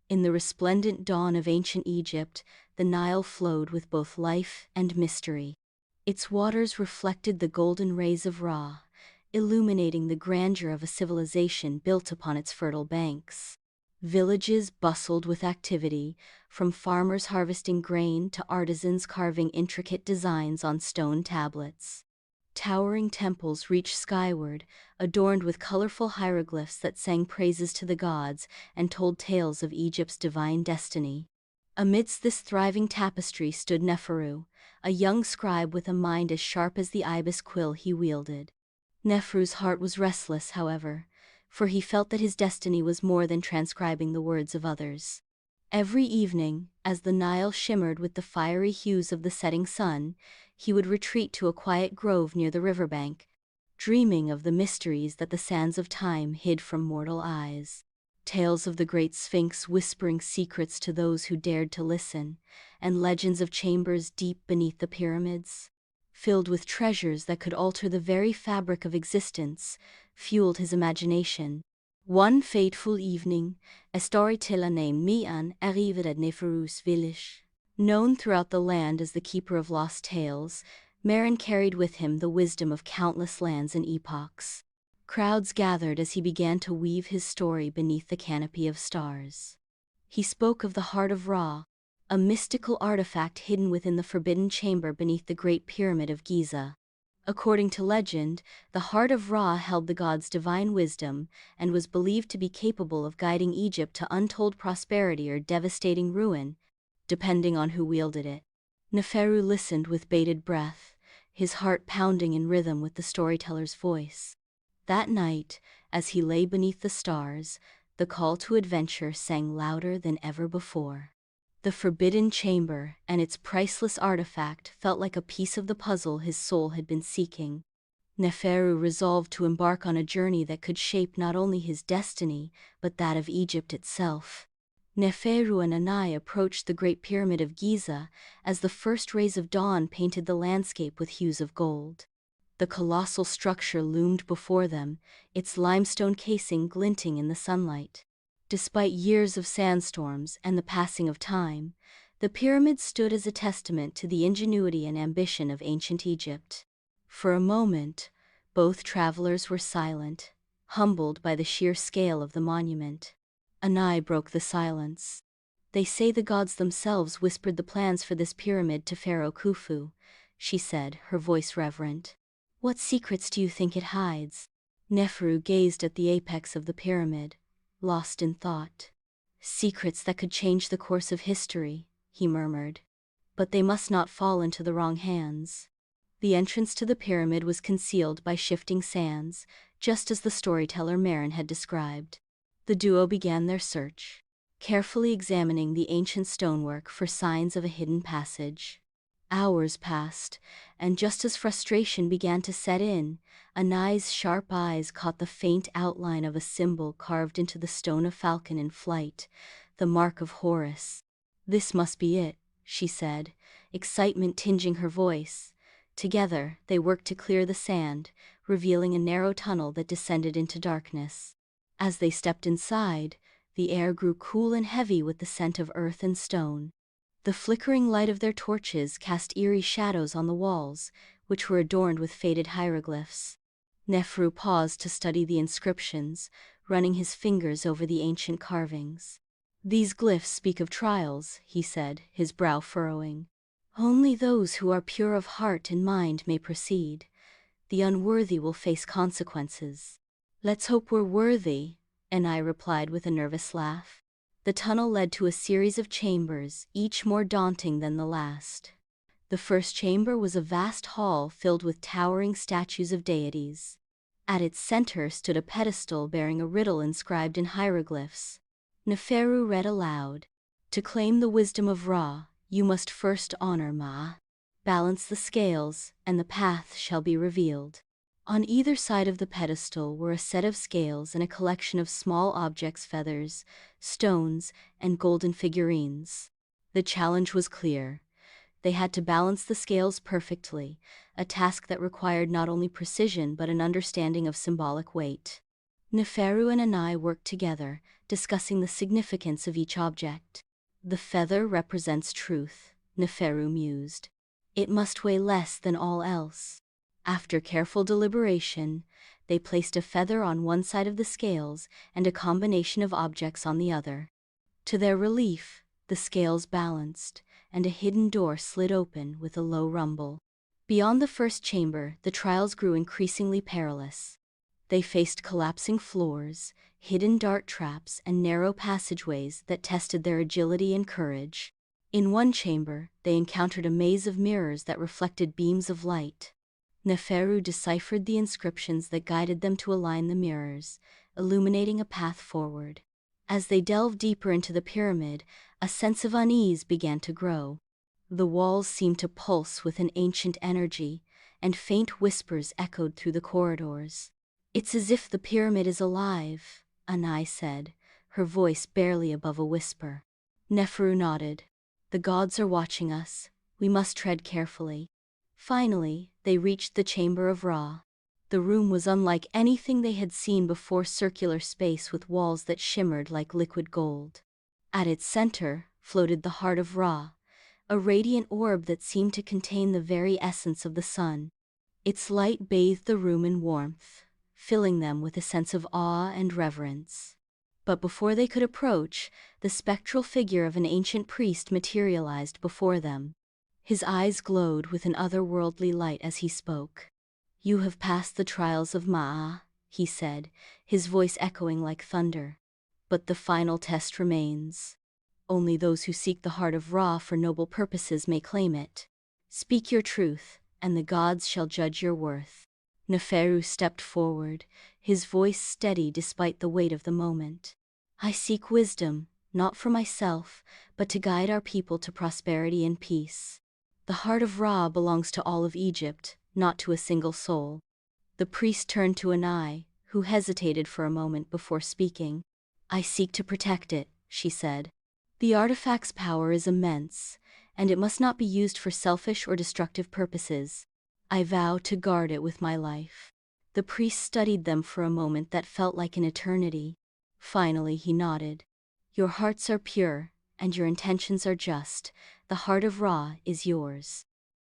In the resplendent dawn of ancient Egypt, the Nile flowed with both life and mystery. Its waters reflected the golden rays of Ra, illuminating the grandeur of a civilization built upon its fertile banks. Villages bustled with activity, from farmers harvesting grain to artisans carving intricate designs on stone tablets. Towering temples reached skyward, adorned with colorful hieroglyphs that sang praises to the gods and told tales of Egypt's divine destiny. Amidst this thriving tapestry stood Neferu, a young scribe with a mind as sharp as the ibis quill he wielded. Neferu's heart was restless, however, for he felt that his destiny was more than transcribing the words of others. Every evening, as the Nile shimmered with the fiery hues of the setting sun, he would retreat to a quiet grove near the riverbank, dreaming of the mysteries that the sands of time hid from mortal eyes. Tales of the great Sphinx whispering secrets to those who dared to listen, and legends of chambers deep beneath the pyramids, filled with treasures that could alter the very fabric of existence, fueled his imagination. One fateful evening, a storyteller named Mian arrived at Neferu's village. Known throughout the land as the keeper of lost tales, Meron carried with him the wisdom of countless lands and epochs. Crowds gathered as he began to weave his story beneath the canopy of stars. He spoke of the Heart of Ra, a mystical artifact hidden within the forbidden chamber beneath the Great Pyramid of Giza. According to legend, the Heart of Ra held the god's divine wisdom and was believed to be capable of guiding Egypt to untold prosperity or devastating ruin, depending on who wielded it. Neferu listened with bated breath, his heart pounding in rhythm with the storyteller's voice. That night, as he lay beneath the stars, the call to adventure sang louder than ever before. The forbidden chamber and its priceless artifact felt like a piece of the puzzle his soul had been seeking. Neferu resolved to embark on a journey that could shape not only his destiny, but that of Egypt itself. Neferu and Anai approached the Great Pyramid of Giza as the first rays of dawn painted the landscape with hues of gold. The colossal structure loomed before them, its limestone casing glinting in the sunlight. Despite years of sandstorms and the passing of time, the pyramid stood as a testament to the ingenuity and ambition of ancient Egypt. For a moment, both travelers were silent, humbled by the sheer scale of the monument. Anai broke the silence. "They say the gods themselves whispered the plans for this pyramid to Pharaoh Khufu," she said, her voice reverent. "What secrets do you think it hides?" Neferu gazed at the apex of the pyramid, lost in thought. "Secrets that could change the course of history," he murmured. "But they must not fall into the wrong hands." The entrance to the pyramid was concealed by shifting sands, just as the storyteller Meron had described. The duo began their search, carefully examining the ancient stonework for signs of a hidden passage. Hours passed, and just as frustration began to set in, Anai's sharp eyes caught the faint outline of a symbol carved into the stone of falcon in flight, the mark of Horus. "This must be it," she said, excitement tinging her voice. Together, they worked to clear the sand, revealing a narrow tunnel that descended into darkness. As they stepped inside, the air grew cool and heavy with the scent of earth and stone. The flickering light of their torches cast eerie shadows on the walls, which were adorned with faded hieroglyphs. Neferu paused to study the inscriptions, running his fingers over the ancient carvings. "These glyphs speak of trials," he said, his brow furrowing. "Only those who are pure of heart and mind may proceed. The unworthy will face consequences." "Let's hope we're worthy," Anai replied with a nervous laugh. The tunnel led to a series of chambers, each more daunting than the last. The first chamber was a vast hall filled with towering statues of deities. At its center stood a pedestal bearing a riddle inscribed in hieroglyphs. Neferu read aloud, "To claim the wisdom of Ra, you must first honor Ma. Balance the scales, and the path shall be revealed." On either side of the pedestal were a set of scales and a collection of small objects, feathers, stones, and golden figurines. The challenge was clear. They had to balance the scales perfectly, a task that required not only precision but an understanding of symbolic weight. Neferu and Anai worked together, discussing the significance of each object. The feather represents truth, Neferu mused. It must weigh less than all else. After careful deliberation, they placed a feather on one side of the scales and a combination of objects on the other. To their relief, the scales balanced, and a hidden door slid open with a low rumble. Beyond the first chamber, the trials grew increasingly perilous. They faced collapsing floors, hidden dart traps, and narrow passageways that tested their agility and courage. In one chamber, they encountered a maze of mirrors that reflected beams of light. Neferu deciphered the inscriptions that guided them to align the mirrors, illuminating a path forward. As they delved deeper into the pyramid, a sense of unease began to grow. The walls seemed to pulse with an ancient energy, and faint whispers echoed through the corridors. "It's as if the pyramid is alive," Anai said, her voice barely above a whisper. Neferu nodded. "The gods are watching us. We must tread carefully." Finally, they reached the chamber of Ra. The room was unlike anything they had seen before, circular space with walls that shimmered like liquid gold. At its center floated the heart of Ra, a radiant orb that seemed to contain the very essence of the sun. Its light bathed the room in warmth, filling them with a sense of awe and reverence. But before they could approach, the spectral figure of an ancient priest materialized before them. His eyes glowed with an otherworldly light as he spoke. "You have passed the trials of Ma'a," he said, his voice echoing like thunder. "But the final test remains. Only those who seek the heart of Ra for noble purposes may claim it. Speak your truth, and the gods shall judge your worth." Neferu stepped forward, his voice steady despite the weight of the moment. "I seek wisdom, not for myself, but to guide our people to prosperity and peace. The heart of Ra belongs to all of Egypt, not to a single soul." The priest turned to Anai, who hesitated for a moment before speaking. "I seek to protect it," she said. "The artifact's power is immense, and it must not be used for selfish or destructive purposes. I vow to guard it with my life." The priest studied them for a moment that felt like an eternity. Finally he nodded. "Your hearts are pure, and your intentions are just. The heart of Ra is yours."